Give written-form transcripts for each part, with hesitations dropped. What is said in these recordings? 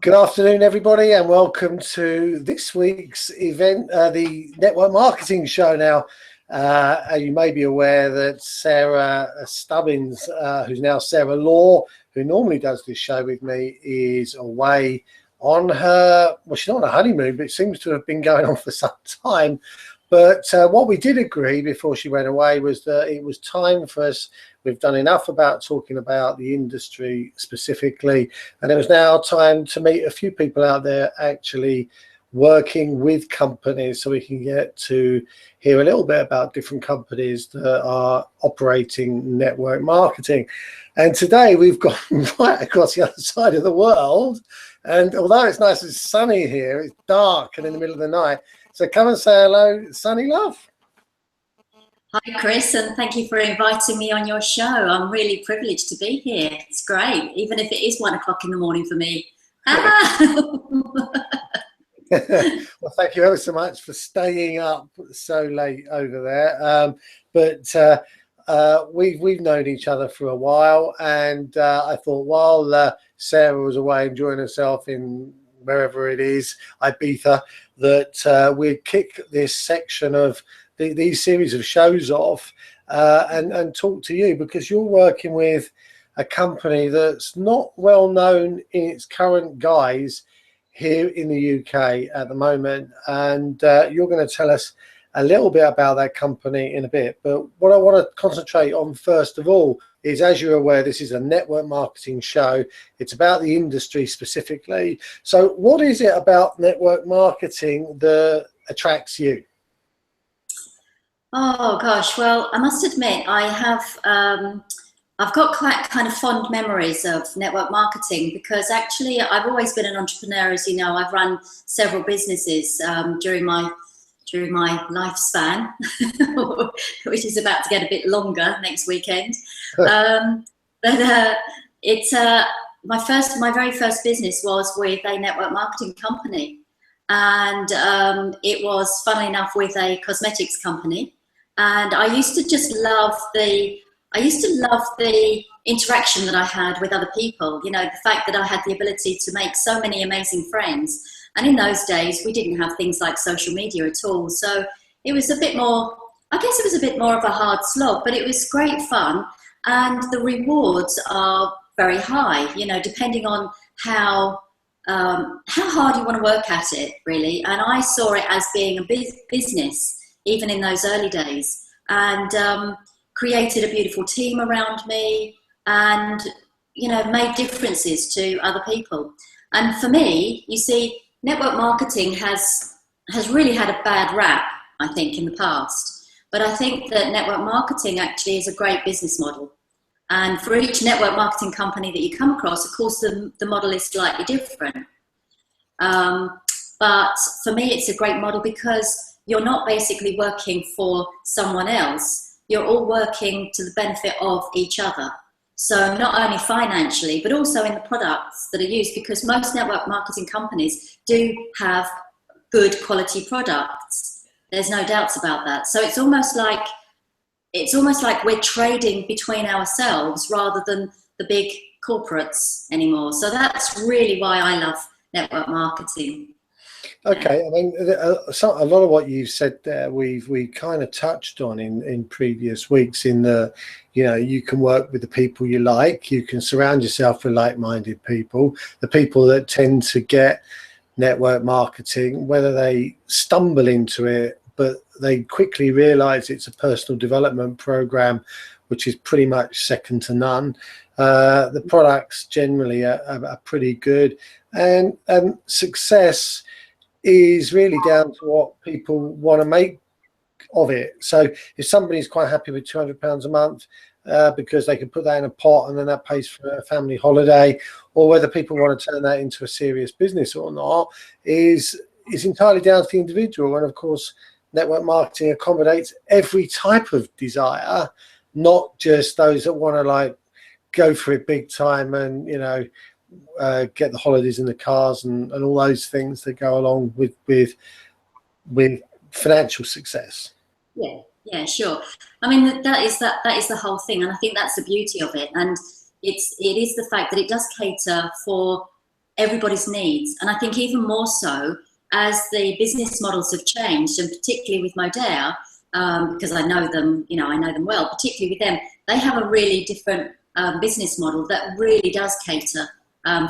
Good afternoon, everybody, and welcome to this week's event, the Network Marketing Show. Now, you may be aware that Sarah Stubbins, who's now Sarah Law, who normally does this show with me, is away on her, well, she's not on a honeymoon, but it seems to have been going on for some time. But what we did agree before she went away was that it was time for us. We've done enough about talking about the industry specifically, and it was now time to meet a few people out there actually working with companies, so we can get to hear a little bit about different companies that are operating network marketing. And today we've gone right across the other side of the world, and although it's nice and sunny here, it's dark and in the middle of the night. So come and say hello, Sunni Love. Hi, Chris, and thank you for inviting me on your show. I'm really privileged to be here. It's great, even if it is 1 o'clock in the morning for me. Well, thank you ever so much for staying up so late over there. We've known each other for a while, and I thought while Sarah was away enjoying herself in wherever it is, Ibiza, that we'd kick this section of these series of shows off and talk to you, because you're working with a company that's not well known in its current guise here in the UK at the moment, and you're going to tell us a little bit about that company in a bit. But what I want to concentrate on first of all is, as you're aware, this is a network marketing show. It's about the industry specifically. So what is it about network marketing that attracts you? Oh gosh, well, I must admit I've got quite kind of fond memories of network marketing, because actually I've always been an entrepreneur. As you know, I've run several businesses during my lifespan, which is about to get a bit longer next weekend. My very first business was with a network marketing company, and it was, funnily enough, with a cosmetics company. And I used to just love the interaction that I had with other people. You know, the fact that I had the ability to make so many amazing friends. And in those days, we didn't have things like social media at all. So it was a bit more, I guess it was a bit more of a hard slog, but it was great fun. And the rewards are very high, you know, depending on how hard you want to work at it, really. And I saw it as being a business, even in those early days, and created a beautiful team around me, and, you know, made differences to other people. And for me, you see, network marketing has really had a bad rap, I think, in the past. But I think that network marketing actually is a great business model. And for each network marketing company that you come across, of course, the model is slightly different. But for me, it's a great model because you're not basically working for someone else. You're all working to the benefit of each other. So not only financially, but also in the products that are used, because most network marketing companies do have good quality products. There's no doubts about that. So it's almost like we're trading between ourselves rather than the big corporates anymore. So that's really why I love network marketing. Okay, I mean, a lot of what you said there, we kind of touched on in previous weeks. In the, you know, you can work with the people you like. You can surround yourself with like-minded people. The people that tend to get network marketing, whether they stumble into it, but they quickly realize it's a personal development program, which is pretty much second to none. The products generally are pretty good, and success is really down to what people want to make of it. So if somebody's quite happy with £200 a month because they can put that in a pot and then that pays for a family holiday, or whether people want to turn that into a serious business or not, is entirely down to the individual. And of course, network marketing accommodates every type of desire, not just those that want to like go for it big time and, you know, get the holidays in the cars and all those things that go along with financial success. Yeah, sure. I mean, that is the whole thing, and I think that's the beauty of it. And it is the fact that it does cater for everybody's needs. And I think even more so as the business models have changed, and particularly with Modere, because I know them, I know them well, particularly with them, they have a really different business model that really does cater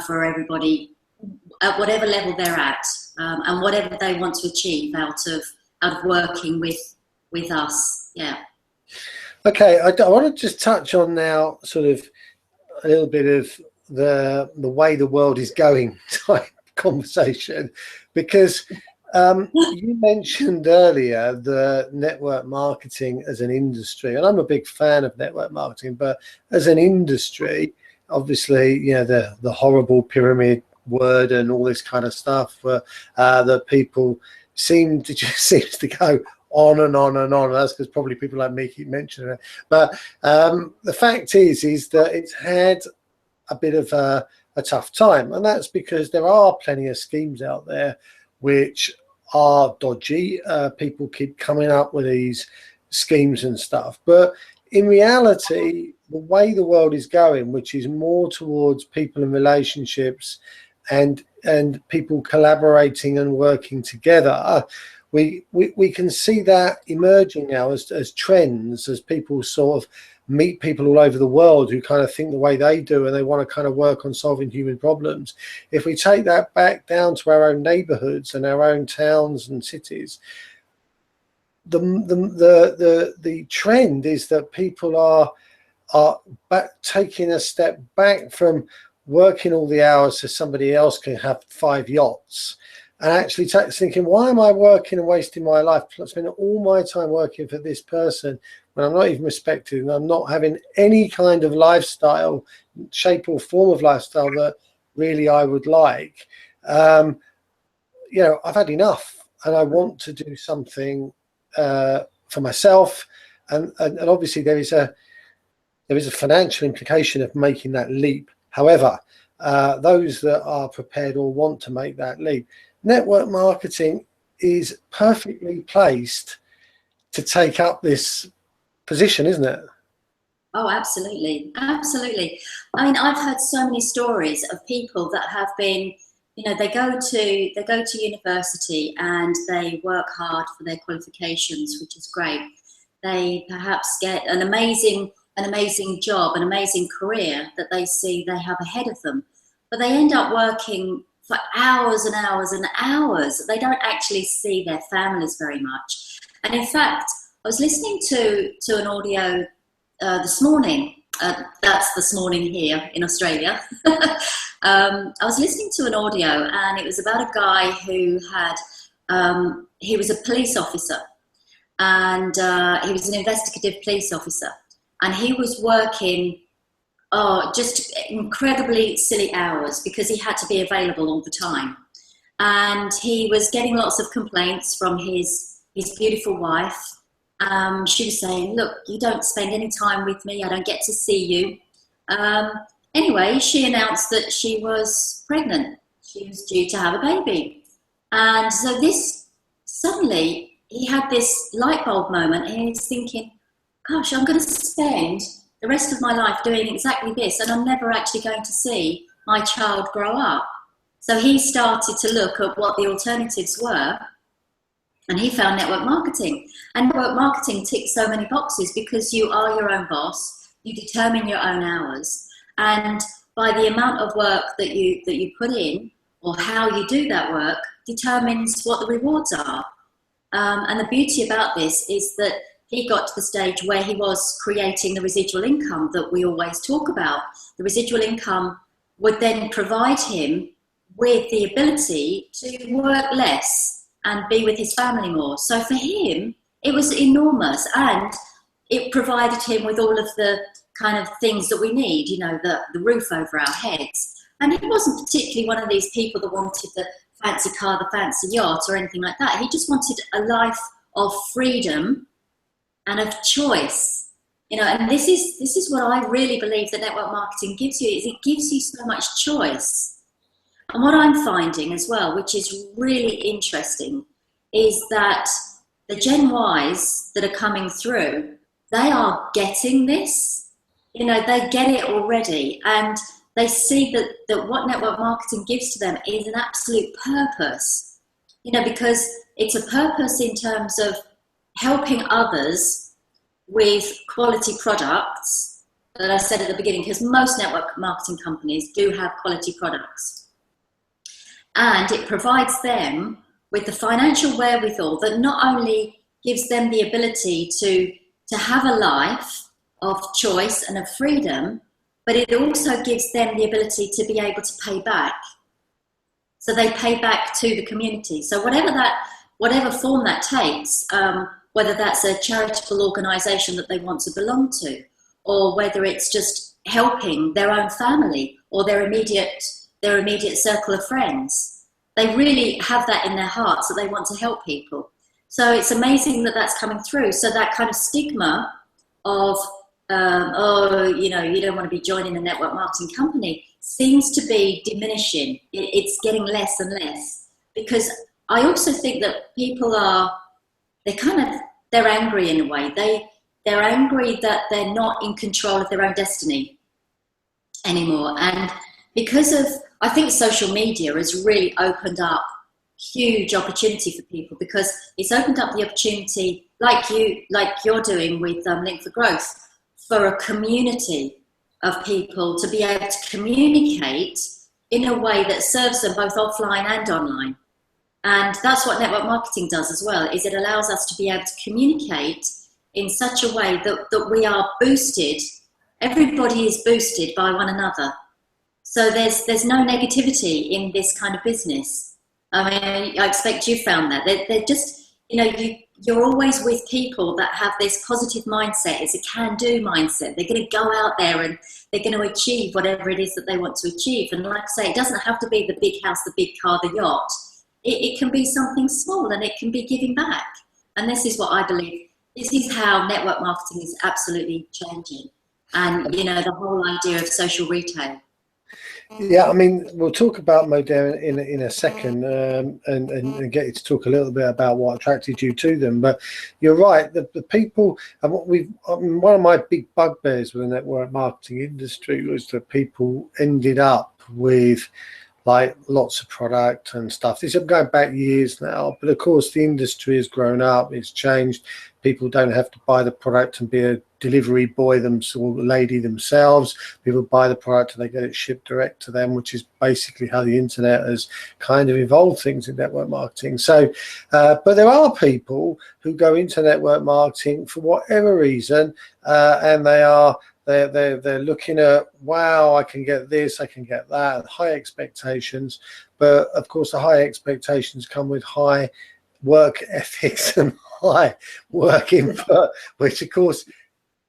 for everybody at whatever level they're at, and whatever they want to achieve out of working with us. Yeah. Okay, I want to just touch on now sort of a little bit of the way the world is going type conversation, because you mentioned earlier the network marketing as an industry, and I'm a big fan of network marketing, but as an industry, obviously, the horrible pyramid word and all this kind of stuff that people seems to go on and on and on. That's because probably people like me keep mentioning it. But the fact is that it's had a bit of a tough time, and that's because there are plenty of schemes out there which are dodgy. People keep coming up with these schemes and stuff, but in reality, the way the world is going, which is more towards people and relationships and people collaborating and working together, we can see that emerging now as trends, as people sort of meet people all over the world who kind of think the way they do, and they want to kind of work on solving human problems. If we take that back down to our own neighborhoods and our own towns and cities, the trend is that people are taking a step back from working all the hours so somebody else can have 5 yachts, and actually thinking, why am I working and wasting my life, spending all my time working for this person when I'm not even respected and I'm not having any kind of lifestyle, shape or form of lifestyle that really I would like. I've had enough, and I want to do something for myself, and obviously there is a financial implication of making that leap. However, those that are prepared or want to make that leap, network marketing is perfectly placed to take up this position, isn't it? Oh, absolutely. Absolutely. I mean, I've heard so many stories of people that have been, they go to university and they work hard for their qualifications, which is great. They perhaps get an amazing job, an amazing career that they see they have ahead of them, but they end up working for hours and hours and hours. They don't actually see their families very much. And in fact, I was listening to an audio this morning. That's this morning here in Australia. I was listening to an audio, and it was about a guy who had, he was a police officer, and he was an investigative police officer, and he was working just incredibly silly hours because he had to be available all the time. And he was getting lots of complaints from his beautiful wife. She was saying, look, you don't spend any time with me. I don't get to see you. Anyway, she announced that she was pregnant. She was due to have a baby. And so suddenly he had this light bulb moment, and he's thinking, gosh, I'm going to spend the rest of my life doing exactly this, and I'm never actually going to see my child grow up. So he started to look at what the alternatives were, and he found network marketing. And network marketing ticks so many boxes because you are your own boss, you determine your own hours, and by the amount of work that you put in, or how you do that work, determines what the rewards are. And the beauty about this is that he got to the stage where he was creating the residual income that we always talk about. The residual income would then provide him with the ability to work less and be with his family more. So for him, it was enormous, and it provided him with all of the kind of things that we need, the roof over our heads. And he wasn't particularly one of these people that wanted the fancy car, the fancy yacht or anything like that. He just wanted a life of freedom and of choice, and this is what I really believe that network marketing gives you, is it gives you so much choice. And what I'm finding as well, which is really interesting, is that the Gen Ys that are coming through, they are getting this, they get it already, and they see that what network marketing gives to them is an absolute purpose, because it's a purpose in terms of helping others with quality products that I said at the beginning, because most network marketing companies do have quality products. And it provides them with the financial wherewithal that not only gives them the ability to have a life of choice and of freedom, but it also gives them the ability to be able to pay back. So they pay back to the community. So whatever form that takes, whether that's a charitable organisation that they want to belong to, or whether it's just helping their own family or their immediate circle of friends, they really have that in their hearts that they want to help people. So it's amazing that that's coming through. So that kind of stigma of, you don't want to be joining a network marketing company seems to be diminishing. It's getting less and less, because I also think that people they're angry in a way. They're angry that they're not in control of their own destiny anymore. And because of, I think social media has really opened up huge opportunity for people, because it's opened up the opportunity, like you're doing with Link for Growth, for a community of people to be able to communicate in a way that serves them both offline and online. And that's what network marketing does as well, is it allows us to be able to communicate in such a way that we are boosted. Everybody is boosted by one another. So there's no negativity in this kind of business. I mean, I expect you found that. They're just, you're always with people that have this positive mindset. It's a can-do mindset. They're going to go out there and they're going to achieve whatever it is that they want to achieve. And like I say, it doesn't have to be the big house, the big car, the yacht. It can be something small, and it can be giving back. And this is what I believe. This is how network marketing is absolutely changing. And, the whole idea of social retail. Yeah, I mean, we'll talk about Modere in a second, and get you to talk a little bit about what attracted you to them. But you're right, the people, and one of my big bugbears with the network marketing industry was that people ended up with like lots of product and stuff. This is going back years now, but of course the industry has grown up, it's changed. People don't have to buy the product and be a delivery boy or lady themselves. People buy the product and they get it shipped direct to them, which is basically how the internet has kind of evolved things in network marketing. So, but there are people who go into network marketing for whatever reason, and they're looking at, wow, I can get this, I can get that, high expectations. But of course, the high expectations come with high work ethics and high work input, which of course,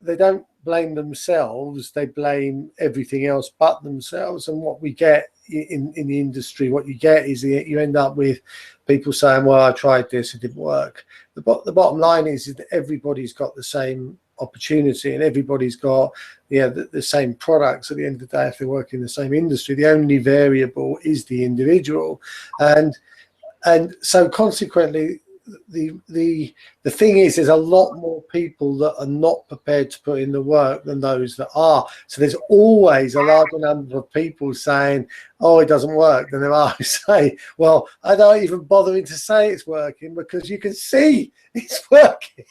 they don't blame themselves, they blame everything else but themselves. And what we get in the industry, what you get is you end up with people saying, well, I tried this, it didn't work. The bottom line is that everybody's got the same opportunity, and everybody's got the same products. At the end of the day, if they work in the same industry, the only variable is the individual. And so consequently, the thing is, there's a lot more people that are not prepared to put in the work than those that are. So there's always a larger number of people saying, oh, it doesn't work, than there are who say, well, I don't even bothering to say it's working because you can see it's working.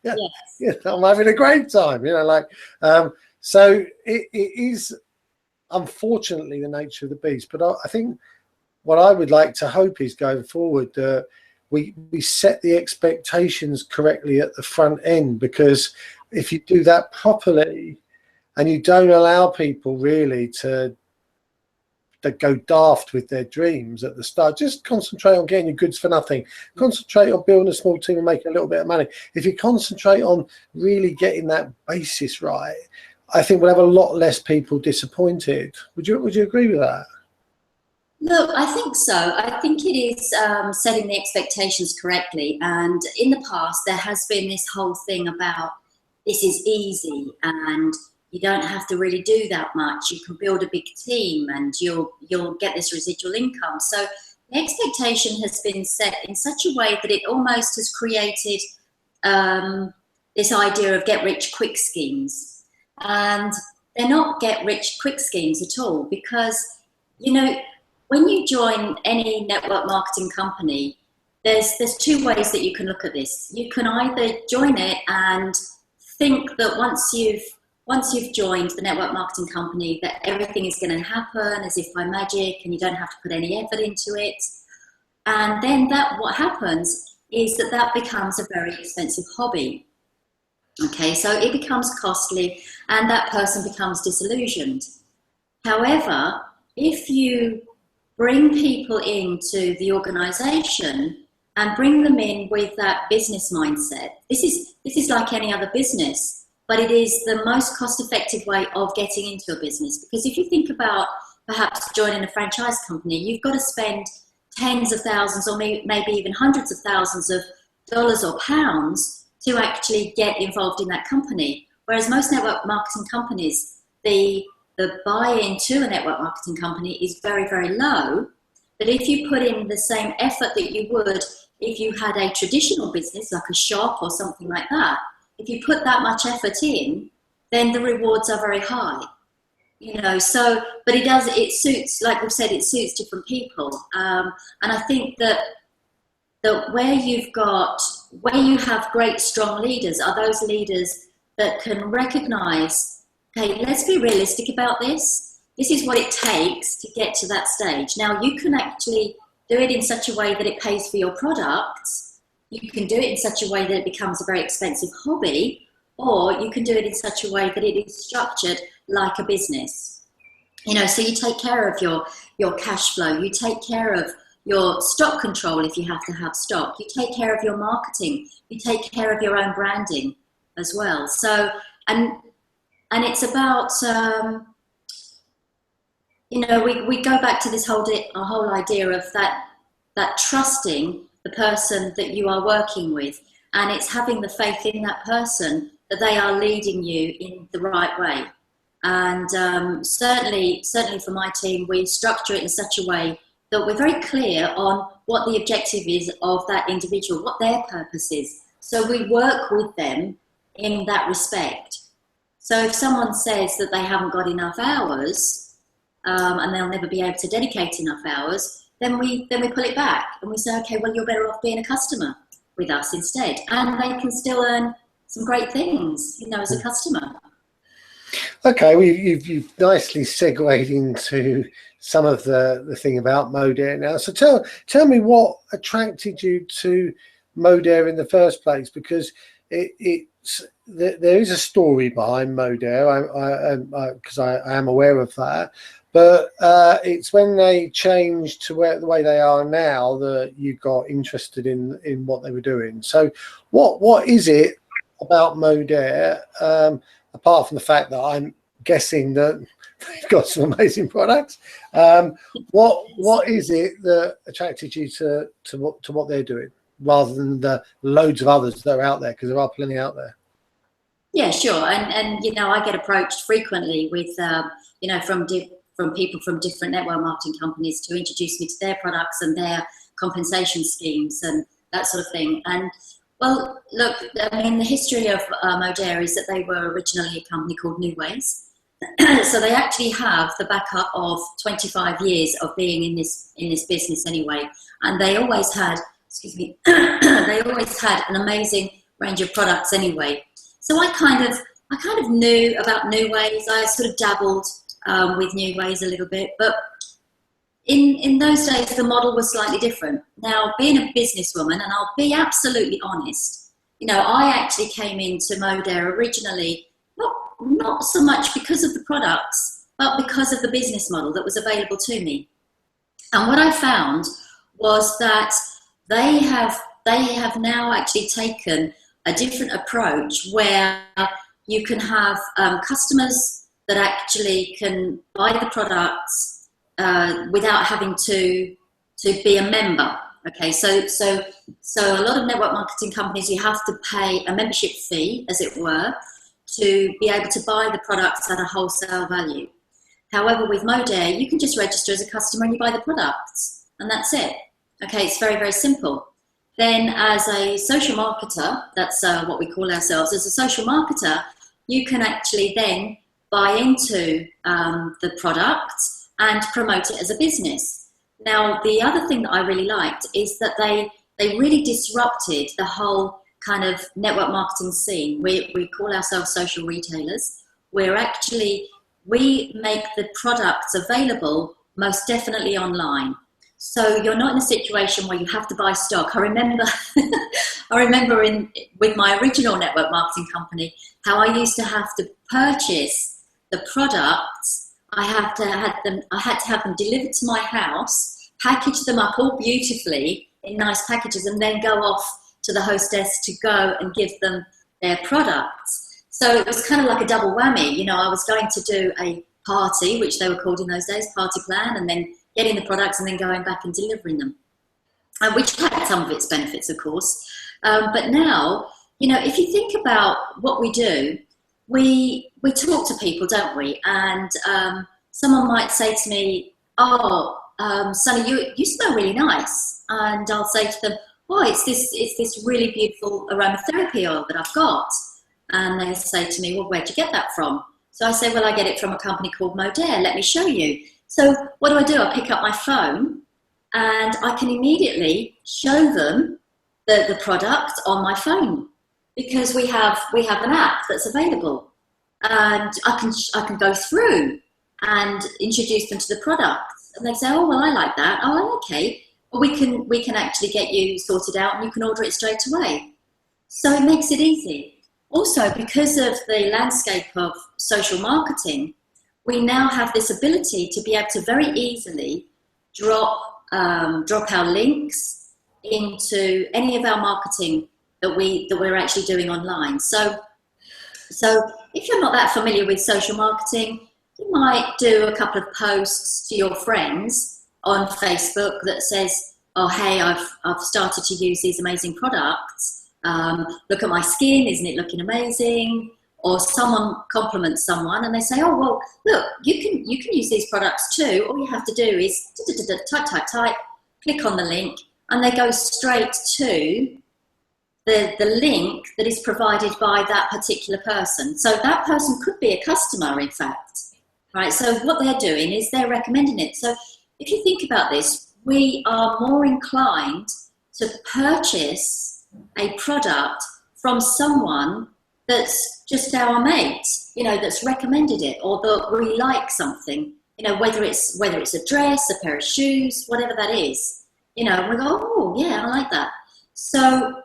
Yes. I'm having a great time, so it is unfortunately the nature of the beast. But I think what I would like to hope is going forward that we set the expectations correctly at the front end, because if you do that properly and you don't allow people really to go daft with their dreams at the start, just concentrate on getting your goods for nothing, concentrate on building a small team and making a little bit of money. If you concentrate on really getting that basis right, I think we'll have a lot less people disappointed. Would you agree with that? Look, I think so. I think it is setting the expectations correctly. And in the past, there has been this whole thing about this is easy and you don't have to really do that much. You can build a big team and you'll get this residual income. So the expectation has been set in such a way that it almost has created this idea of get rich quick schemes. And they're not get rich quick schemes at all, because, you know, when you join any network marketing company, there's two ways that you can look at this. You can either join it and think that once you've joined the network marketing company, that everything is going to happen as if by magic, and you don't have to put any effort into it. And then what happens is that becomes a very expensive hobby. Okay, so it becomes costly, and that person becomes disillusioned. However, if you bring people into the organization and bring them in with that business mindset, this is like any other business, but it is the most cost-effective way of getting into a business. Because if you think about perhaps joining a franchise company, you've got to spend tens of thousands or maybe even hundreds of thousands of dollars or pounds to actually get involved in that company. Whereas most network marketing companies, the buy-in to a network marketing company is very, very low. But if you put in the same effort that you would if you had a traditional business like a shop or something like that, if you put that much effort in, then the rewards are very high. You know, so, but it suits, like we've said, it suits different people. And I think that where you have great, strong leaders are those leaders that can recognize, hey, let's be realistic about this. This is what it takes to get to that stage. Now, you can actually do it in such a way that it pays for your products. You can do it in such a way that it becomes a very expensive hobby, or you can do it in such a way that it is structured like a business. You know, so you take care of your cash flow, you take care of your stock control if you have to have stock, you take care of your marketing, you take care of your own branding as well. So, and it's about, you know, we go back to this whole idea of that trusting the person that you are working with, and it's having the faith in that person that they are leading you in the right way. And certainly for my team, we structure it in such a way that we're very clear on what the objective is of that individual, what their purpose is. So we work with them in that respect. So if someone says that they haven't got enough hours and they'll never be able to dedicate enough hours, then we pull it back and we say, okay, well, you're better off being a customer with us instead. And they can still earn some great things, you know, as a customer. Okay, you've nicely segued into some of the thing about Modere now. So tell me what attracted you to Modere in the first place, because there is a story behind Modere, because I am aware of that. But it's when they changed to the way they are now that you got interested in what they were doing. So what is it about Modere, apart from the fact that I'm guessing that they've got some amazing products? What is it that attracted you to what they're doing, rather than the loads of others that are out there, because there are plenty out there? Yeah, sure. And you know, I get approached frequently with you know, from people from different network marketing companies to introduce me to their products and their compensation schemes and that sort of thing. And well, look, I mean, the history of Modere is that they were originally a company called New Ways. So they actually have the backup of 25 years of being in this business anyway. And they always had, they always had an amazing range of products anyway. So I kind of knew about New Ways. I sort of dabbled with New Ways a little bit, but in those days, the model was slightly different. Now, being a businesswoman, and I'll be absolutely honest, you know, I actually came into Modere originally, not so much because of the products, but because of the business model that was available to me. And what I found was that they have now actually taken a different approach where you can have customers that actually can buy the products without having to be a member. Okay, so a lot of network marketing companies, you have to pay a membership fee, as it were, to be able to buy the products at a wholesale value. However, with Modere, you can just register as a customer and you buy the products, and that's it. Okay, it's very, very simple. Then as a social marketer, that's what we call ourselves, as a social marketer, you can actually then buy into the product and promote it as a business. Now, the other thing that I really liked is that they really disrupted the whole kind of network marketing scene. We call ourselves social retailers. We make the products available most definitely online. So you're not in a situation where you have to buy stock. I remember with my original network marketing company, how I used to have to purchase the products. I had to have them delivered to my house, package them up all beautifully in nice packages, and then go off to the hostess to go and give them their products. So it was kind of like a double whammy. You know, I was going to do a party, which they were called in those days, party plan, and then getting the products and then going back and delivering them, which had some of its benefits, of course. But now, you know, if you think about what we do, we talk to people, don't we? And someone might say to me, "Oh, Sunny, you smell really nice," and I'll say to them, "Oh, it's this really beautiful aromatherapy oil that I've got," and they say to me, "Well, where'd you get that from?" So I say, "Well, I get it from a company called Modere. Let me show you." So what do? I pick up my phone and I can immediately show them the product on my phone, because we have an app that's available, and I can go through and introduce them to the product, and they say, "Oh, well, I like that." "Oh, okay. Well, we can actually get you sorted out, and you can order it straight away." So it makes it easy. Also, because of the landscape of social marketing, we now have this ability to be able to very easily drop our links into any of our marketing that we're actually doing online. So if you're not that familiar with social marketing, you might do a couple of posts to your friends on Facebook that says, "Oh, hey, I've started to use these amazing products. Look at my skin, isn't it looking amazing?" Or someone compliments someone and they say, "Oh, well, look, you can use these products too. All you have to do is type, click on the link," and they go straight to the link that is provided by that particular person. So that person could be a customer, in fact, right? So what they're doing is they're recommending it. So if you think about this, we are more inclined to purchase a product from someone that's just our mate, you know, that's recommended it, or that we like something, you know, whether it's a dress, a pair of shoes, whatever that is, you know, and we go, "Oh, yeah, I like that." So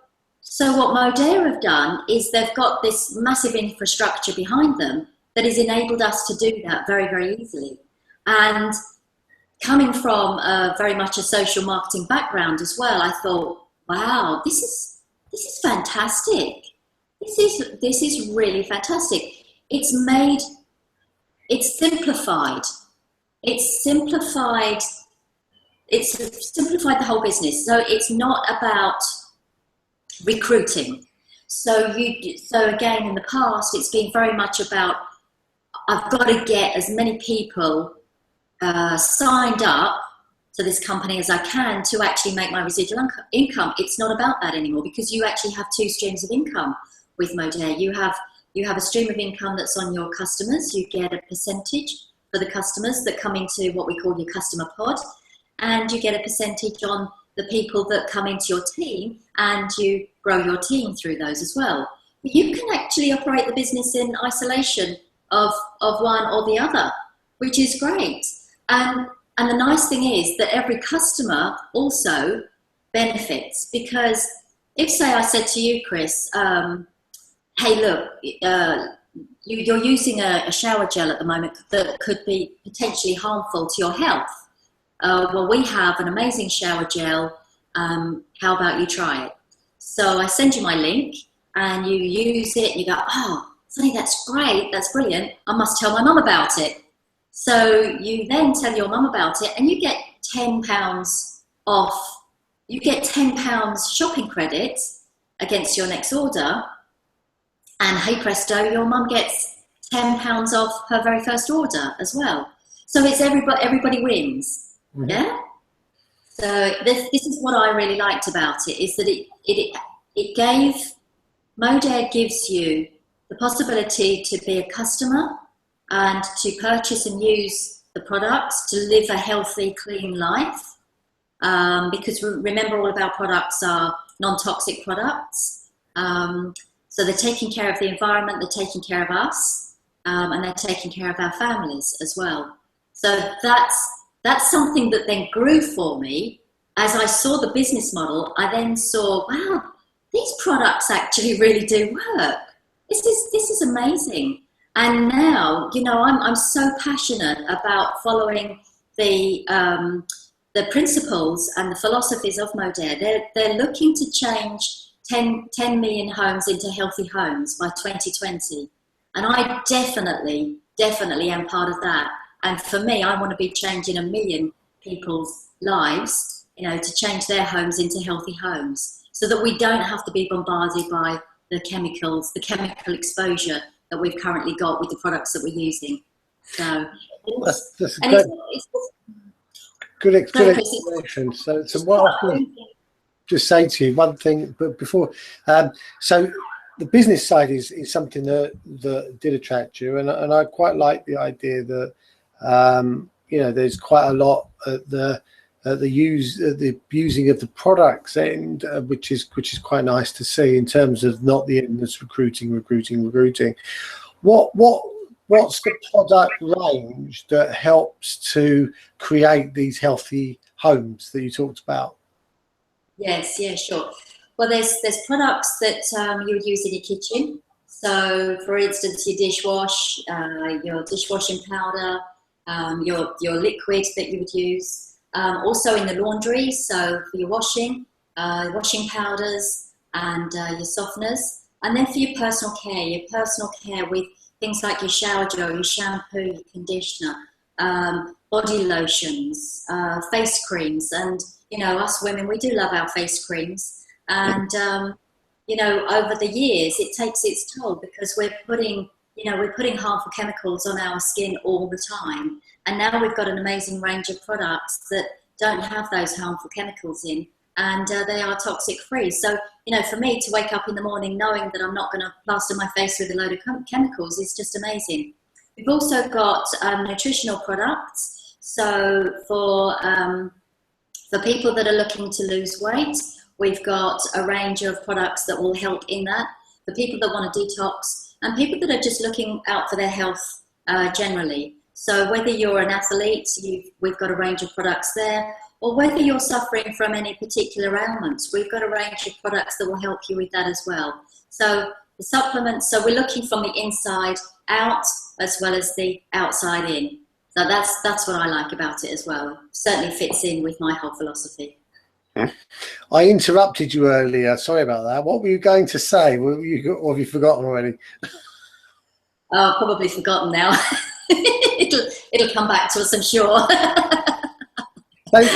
what Modere have done is they've got this massive infrastructure behind them that has enabled us to do that very, very easily. And coming from very much a social marketing background as well, I thought, wow, this is fantastic. This is really fantastic. It's simplified the whole business. So it's not about recruiting. So again, in the past, it's been very much about, I've got to get as many people signed up to this company as I can to actually make my residual income. It's not about that anymore, because you actually have two streams of income with Modere. You have a stream of income that's on your customers. You get a percentage for the customers that come into what we call your customer pod, and you get a percentage on the people that come into your team, and you grow your team through those as well. But you can actually operate the business in isolation of one or the other, which is great. And the nice thing is that every customer also benefits, because if, say, I said to you, Chris, "Hey, look, you're using a shower gel at the moment that could be potentially harmful to your health. Well, we have an amazing shower gel. How about you try it?" So I send you my link, and you use it, and you go, "Oh, Sunny, that's great, that's brilliant. I must tell my mum about it." So you then tell your mum about it, and you get £10 off. You get £10 shopping credit against your next order, and hey presto, your mum gets £10 off her very first order as well. So it's everybody wins. Mm-hmm. Yeah. So this is what I really liked about it, is that Modere gives you the possibility to be a customer and to purchase and use the products to live a healthy, clean life. Because remember, all of our products are non-toxic products. So they're taking care of the environment, they're taking care of us, and they're taking care of our families as well. So that's something that then grew for me. As I saw the business model, I then saw, wow, these products actually really do work. This is amazing. And now, you know, I'm so passionate about following the principles and the philosophies of Modere. They're looking to change 10 million homes into healthy homes by 2020. And I definitely am part of that. And for me, I want to be changing 1 million people's lives, you know, to change their homes into healthy homes, so that we don't have to be bombarded by the chemicals, the chemical exposure that we've currently got with the products that we're using. So that's good explanation. So what I can just say to you one thing, but before, so the business side is something that did attract you, and I quite like the idea that you know, there's quite a lot at the using of the products end, which is quite nice to see, in terms of not the endless recruiting. What's the product range that helps to create these healthy homes that you talked about? Yes, yeah, sure. Well, there's products that you would use in your kitchen. So, for instance, your your dishwashing powder, your liquid that you would use. Also in the laundry, so for your washing powders and your softeners. And then for your personal care with things like your shower gel, your shampoo, your conditioner, body lotions, face creams. And, you know, us women, we do love our face creams. And, you know, over the years, it takes its toll, because we're putting harmful chemicals on our skin all the time. And now we've got an amazing range of products that don't have those harmful chemicals in, and they are toxic free. So, you know, for me to wake up in the morning knowing that I'm not going to plaster my face with a load of chemicals is just amazing. We've also got nutritional products. So for people that are looking to lose weight, we've got a range of products that will help in that. For people that want to detox, and people that are just looking out for their health generally. So whether you're an athlete, we've got a range of products there, or whether you're suffering from any particular ailments, we've got a range of products that will help you with that as well. So the supplements, so we're looking from the inside out as well as the outside in. So that's what I like about it as well. It certainly fits in with my whole philosophy. I interrupted you earlier. Sorry about that. What were you going to say? Or have you forgotten already? Oh, probably forgotten now. It'll come back to us, I'm sure.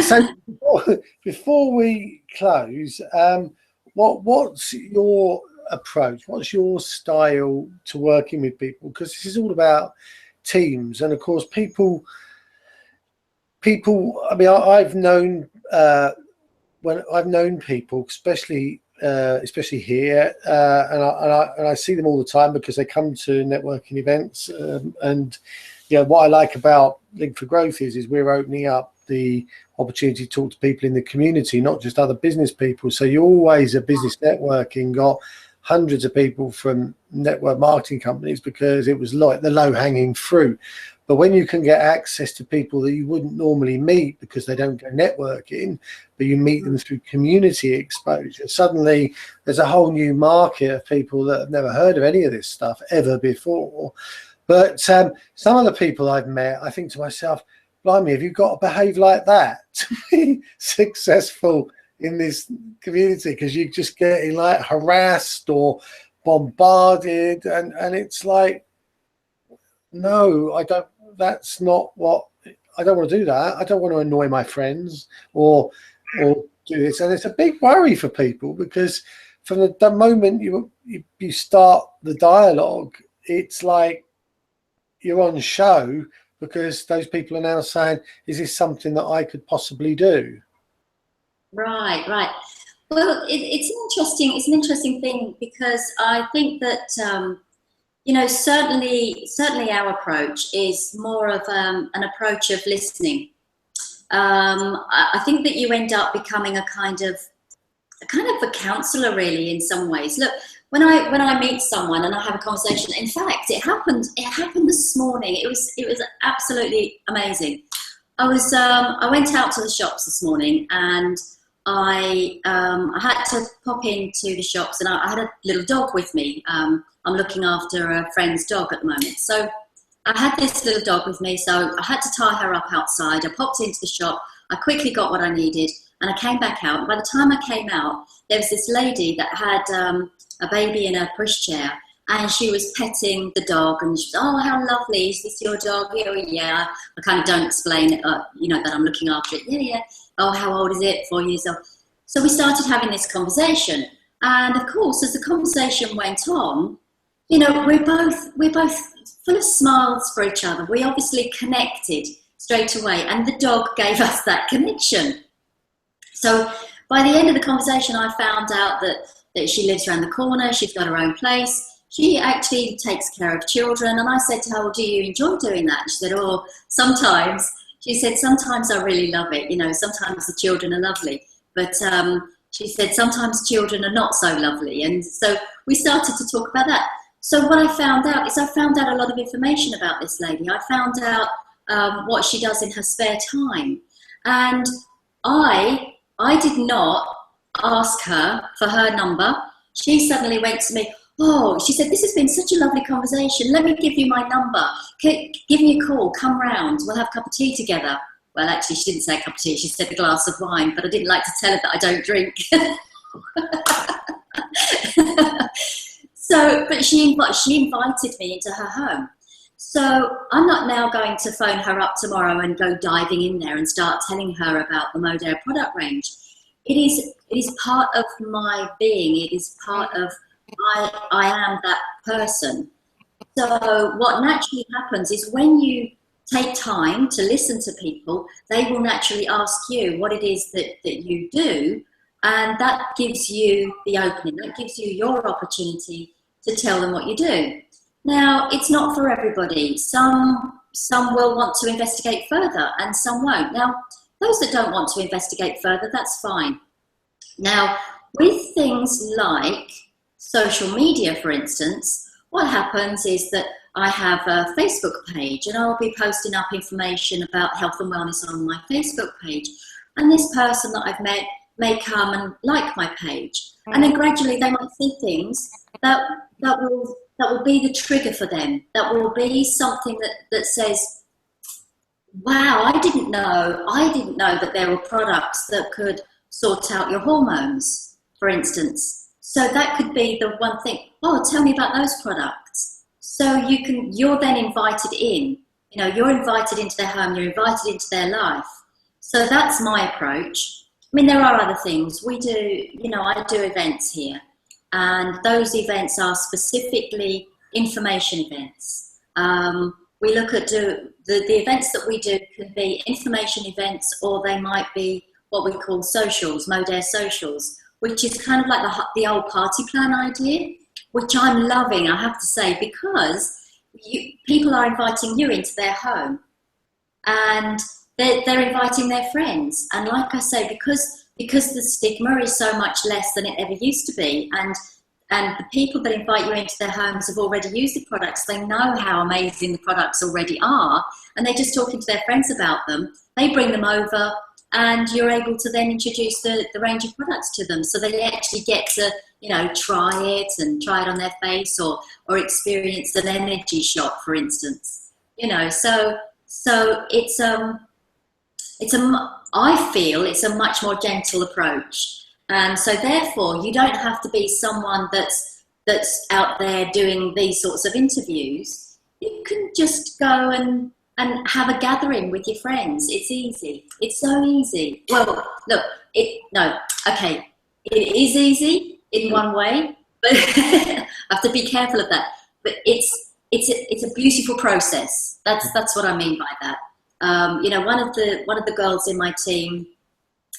So before we close, what's your approach? What's your style to working with people? Because this is all about teams, and of course, people. I mean, I've known people, especially here, and I see them all the time because they come to networking events, and you know, what I like about Link for Growth is we're opening up the opportunity to talk to people in the community, not just other business people. So you're always a business networking, got hundreds of people from network marketing companies, because it was like the low-hanging fruit. But when you can get access to people that you wouldn't normally meet because they don't go networking, but you meet them through community exposure, suddenly there's a whole new market of people that have never heard of any of this stuff ever before. But some of the people I've met, I think to myself, blimey, have you got to behave like that to be successful in this community? Because you're just getting like harassed or bombarded, and it's like, no, I don't. That's not what I don't want to do. That I don't want to annoy my friends or do this, and it's a big worry for people, because from the moment you start the dialogue, it's like you're on show, because those people are now saying, is this something that I could possibly do? Right. Well, it's an interesting thing, because I think that you know, certainly our approach is more of an approach of listening. I think that you end up becoming a kind of a counselor, really, in some ways. Look, when I meet someone and I have a conversation, in fact, it happened this morning. It was absolutely amazing. I went out to the shops this morning, and I had to pop into the shops, and I had a little dog with me. I'm looking after a friend's dog at the moment, so I had this little dog with me, so I had to tie her up outside. I popped into the shop, I quickly got what I needed, and I came back out. And by the time I came out, there was this lady that had a baby in a pushchair, and she was petting the dog, and she was, oh, how lovely, is this your dog? Oh, yeah. I kind of don't explain it, you know, that I'm looking after it. Yeah. Oh, how old is it? 4 years old. So we started having this conversation. And of course, as the conversation went on, you know, we're both full of smiles for each other. We obviously connected straight away, and the dog gave us that connection. So by the end of the conversation, I found out that she lives around the corner. She's got her own place. She actually takes care of children. And I said to her, well, do you enjoy doing that? And she said, oh, sometimes. She said, sometimes I really love it. You know, sometimes the children are lovely. But she said, sometimes children are not so lovely. And so we started to talk about that. So what I found out is I found out a lot of information about this lady. I found out what she does in her spare time. And I did not ask her for her number. She suddenly went to me, oh, she said, this has been such a lovely conversation. Let me give you my number. Give me a call. Come round. We'll have a cup of tea together. Well, actually, she didn't say a cup of tea. She said a glass of wine, but I didn't like to tell her that I don't drink. But she invited me into her home. So I'm not now going to phone her up tomorrow and go diving in there and start telling her about the Modere product range. It is part of my being. It is part of I am that person. So what naturally happens is when you take time to listen to people, they will naturally ask you what it is that you do, and that gives you the opening. That gives you your opportunity to tell them what you do. Now, it's not for everybody. Some will want to investigate further and some won't. Now, those that don't want to investigate further, that's fine. Now, with things like social media, for instance, what happens is that I have a Facebook page, and I'll be posting up information about health and wellness on my Facebook page. And this person that I've met may come and like my page. And then gradually they might see things that will be the trigger for them. That will be something that says, wow, I didn't know that there were products that could sort out your hormones, for instance. So that could be the one thing, oh, tell me about those products. So you're then invited in, you know, you're invited into their home, you're invited into their life. So that's my approach. I mean, there are other things. We do, you know, I do events here, and those events are specifically information events. We look at the events that we do can be information events, or they might be what we call socials, Modere socials, which is kind of like the old party plan idea, which I'm loving, I have to say, because people are inviting you into their home, and they're inviting their friends. And like I say, because the stigma is so much less than it ever used to be, and the people that invite you into their homes have already used the products, they know how amazing the products already are, and they're just talking to their friends about them. They bring them over, and you're able to then introduce the range of products to them, so they actually get to, you know, try it on their face, or experience an energy shot, for instance. You know, so I feel it's a much more gentle approach, and so therefore you don't have to be someone that's out there doing these sorts of interviews. You can just go and have a gathering with your friends. It's easy. It's so easy. Well, look, it is easy in one way, but I have to be careful of that. But it's a beautiful process. That's what I mean by that. You know, one of the girls in my team,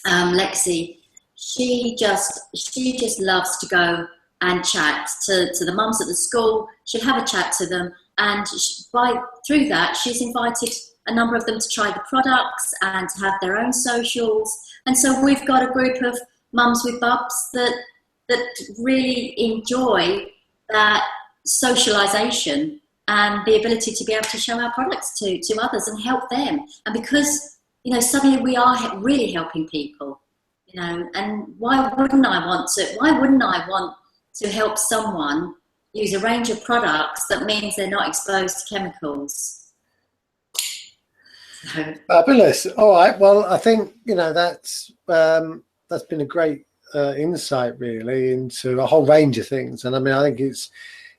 Lexi, she just loves to go and chat to the mums at the school. She'll have a chat to them, and through that, she's invited a number of them to try the products and to have their own socials. And so we've got a group of mums with bubs that really enjoy that socialisation and the ability to be able to show our products to others and help them. And because, you know, suddenly we are really helping people, you know, and why wouldn't I want to help someone use a range of products that means they're not exposed to chemicals? Fabulous. All right. Well, I think, you know, that's been a great insight really into a whole range of things. And I mean, I think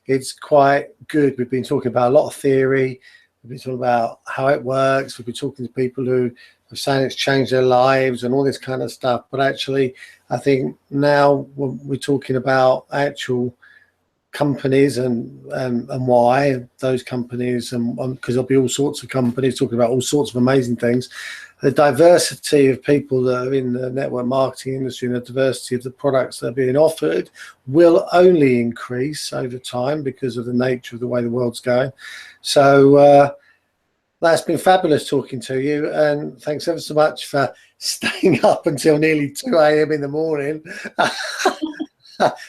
it's quite good. We've been talking about a lot of theory. We've been talking about how it works. We've been talking to people who are saying it's changed their lives and all this kind of stuff. But actually, I think now we're talking about actual companies and why those companies, and because there'll be all sorts of companies talking about all sorts of amazing things. The diversity of people that are in the network marketing industry and the diversity of the products that are being offered will only increase over time because of the nature of the way the world's going. So that's been fabulous talking to you, and thanks ever so much for staying up until nearly 2 a.m. in the morning.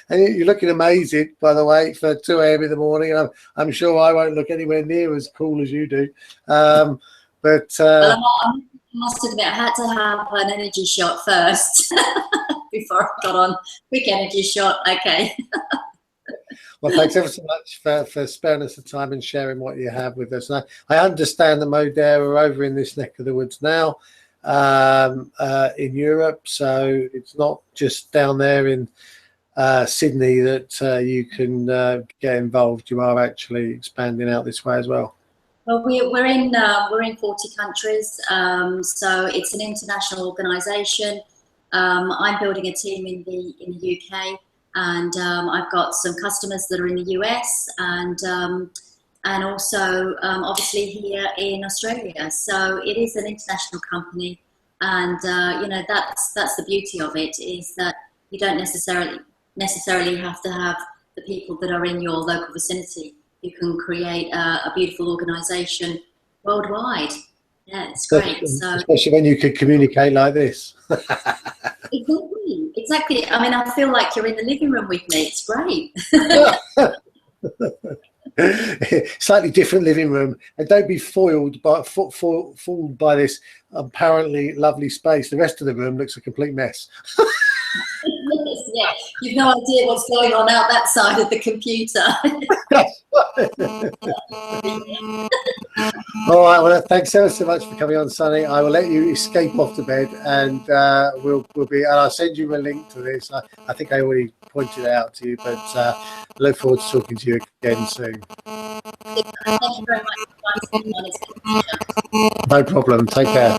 And you're looking amazing, by the way, for 2 a.m. in the morning. I'm sure I won't look anywhere near as cool as you do. Well, I must admit, I had to have an energy shot first before I got on. Quick energy shot, okay. Well, thanks ever so much for sparing us the time and sharing what you have with us. And I understand that Modere are over in this neck of the woods now in Europe, so it's not just down there in Sydney that you can get involved. You are actually expanding out this way as well. Well, we're in 40 countries, so it's an international organisation. I'm building a team in the UK, and I've got some customers that are in the US and also obviously here in Australia. So it is an international company, and you know, that's the beauty of it, is that you don't necessarily have to have the people that are in your local vicinity. You can create a beautiful organisation worldwide. Yeah, it's great. So, especially when you could communicate like this. Exactly. I mean, I feel like you're in the living room with me. It's great. Slightly different living room, and don't be fooled by this apparently lovely space. The rest of the room looks a complete mess. Yeah, you've no idea what's going on out that side of the computer. All right, well, thanks ever so much for coming on, Sunny. I will let you escape off to bed, and we'll be. And I'll send you a link to this. I think I already pointed it out to you, but I look forward to talking to you again soon. Thank you very much. No problem. Take care.